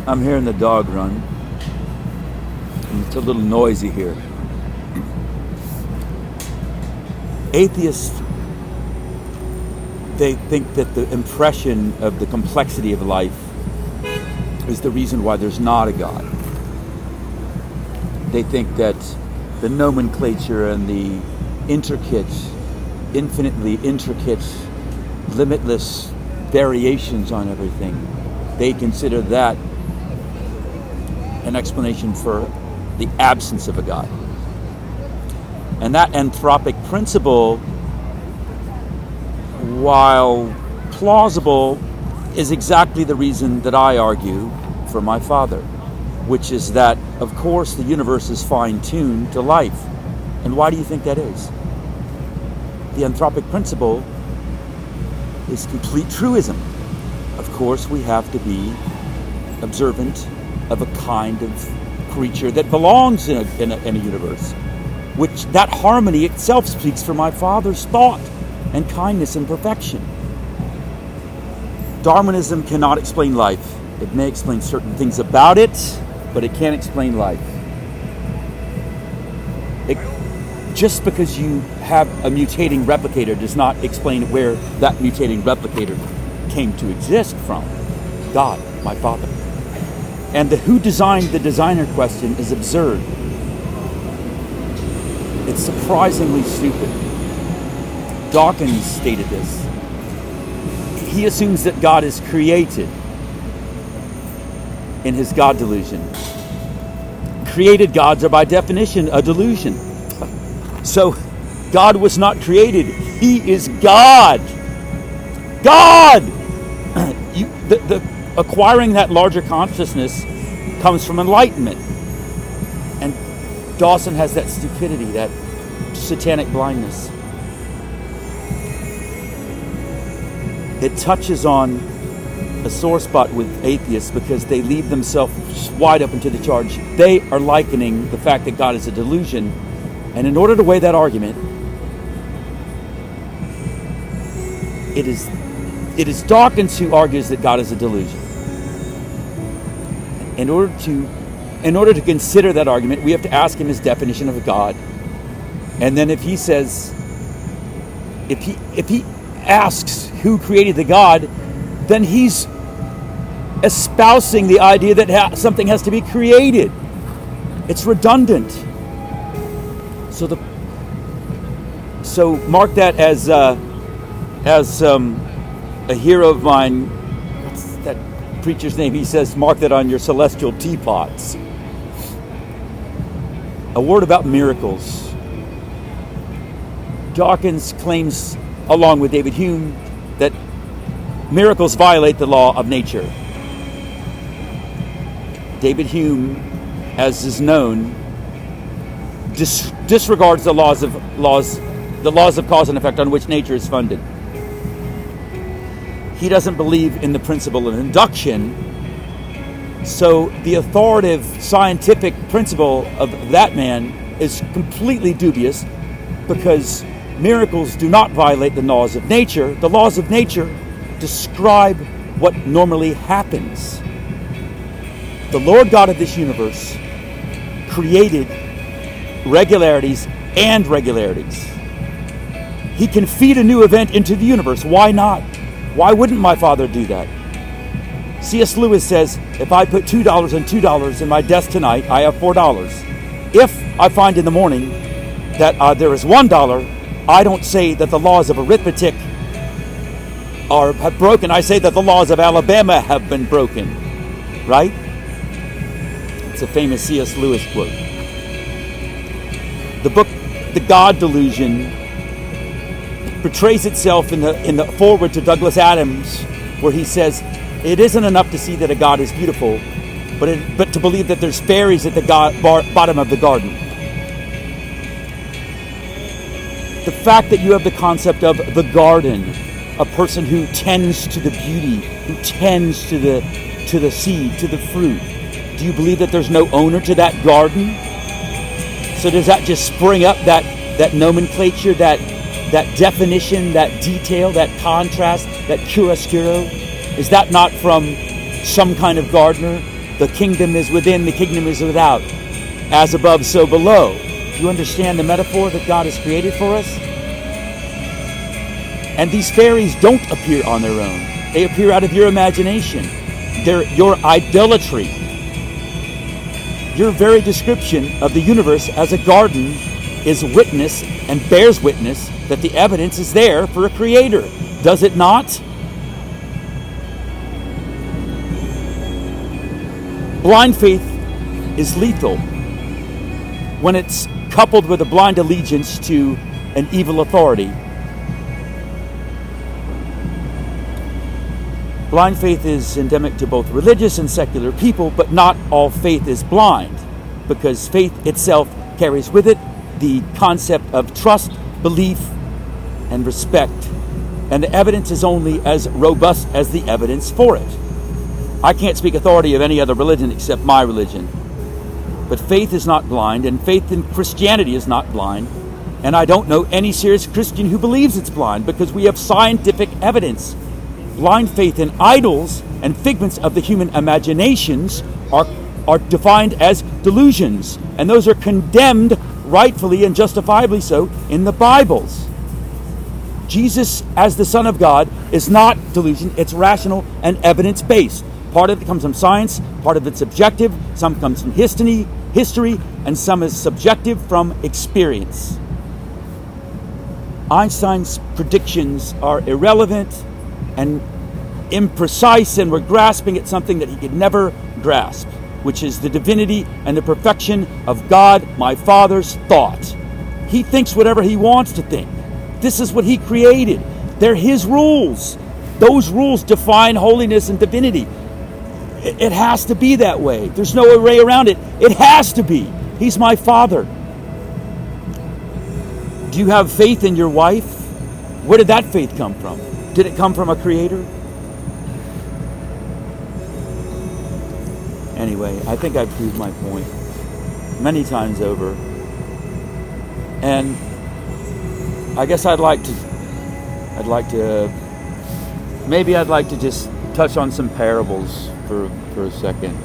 I'm hearing the dog run. It's a little noisy here. Atheists, they think that the impression of the complexity of life is the reason why there's not a God. They think that the nomenclature and the infinitely intricate, limitless variations on everything, they consider that an explanation for the absence of a God. And that anthropic principle, while plausible, is exactly the reason that I argue for my father, which is that, of course, the universe is fine-tuned to life. And why do you think that is? The anthropic principle is complete truism. Of course, we have to be observant of a kind of creature that belongs in a universe, which that harmony itself speaks for my father's thought and kindness and perfection. Darwinism cannot explain life. It may explain certain things about it, but it can't explain life. Just because you have a mutating replicator does not explain where that mutating replicator came to exist from. God, my father. And the who designed the designer question is absurd. It's surprisingly stupid. Dawkins stated this. He assumes that God is created in his God delusion. Created gods are by definition a delusion. So God was not created. He is God. God! The acquiring that larger consciousness comes from enlightenment. And Dawson has that stupidity, that satanic blindness. It touches on a sore spot with atheists because they leave themselves wide open to the charge. They are likening the fact that God is a delusion. And in order to weigh that argument, it is Dawkins who argues that God is a delusion. In order to consider that argument, we have to ask him his definition of a God. And then if he says, if he asks who created the God, then he's espousing the idea that something has to be created. It's redundant. So mark that as a hero of mine. What's that preacher's name? He says, mark that on your celestial teapots. A word about miracles. Dawkins claims, along with David Hume, that miracles violate the law of nature. David Hume, as is known, disregards the laws of cause and effect on which nature is funded. He doesn't believe in the principle of induction, so the authoritative scientific principle of that man is completely dubious, because miracles do not violate the laws of nature. The laws of nature describe what normally happens. The Lord God of this universe created regularities and regularities. He can feed a new event into the universe. Why not? Why wouldn't my father do that? C.S. Lewis says, if I put $2 and $2 in my desk tonight, I have $4. If I find in the morning that there is $1, I don't say that the laws of arithmetic have broken. I say that the laws of Alabama have been broken. Right? It's a famous C.S. Lewis quote. The book, The God Delusion, portrays itself in the foreword to Douglas Adams, where he says, it isn't enough to see that a God is beautiful, but to believe that there's fairies at the bottom of the garden. The fact that you have the concept of the garden, a person who tends to the beauty, who tends to the seed, to the fruit. Do you believe that there's no owner to that garden? So does that just spring up that nomenclature, that definition, that detail, that contrast, that chiaroscuro? Is that not from some kind of gardener The kingdom is within, the kingdom is without. As above, so below. Do you understand the metaphor that God has created for us? And these fairies don't appear on their own. They appear out of your imagination. They're your idolatry. Your very description of the universe as a garden is witness and bears witness that the evidence is there for a creator. Does it not? Blind faith is lethal when it's coupled with a blind allegiance to an evil authority. Blind faith is endemic to both religious and secular people, but not all faith is blind, because faith itself carries with it the concept of trust, belief, and respect. And the evidence is only as robust as the evidence for it. I can't speak authority of any other religion except my religion. But faith is not blind, and faith in Christianity is not blind. And I don't know any serious Christian who believes it's blind, because we have scientific evidence. Blind faith in idols and figments of the human imaginations are defined as delusions, and those are condemned rightfully and justifiably so in the Bibles. Jesus as the Son of God is not delusion, it's rational and evidence-based. Part of it comes from science, part of it's objective, some comes from history, and some is subjective from experience. Einstein's predictions are irrelevant and imprecise, and we're grasping at something that he could never grasp, which is the divinity and the perfection of God, my Father's thought. He thinks whatever he wants to think. This is what he created. They're his rules. Those rules define holiness and divinity. It has to be that way. There's no way around it. It has to be. He's my Father. Do you have faith in your wife? Where did that faith come from? Did it come from a creator? Anyway, I think I've proved my point many times over. And I guess I'd like to just touch on some parables for a second.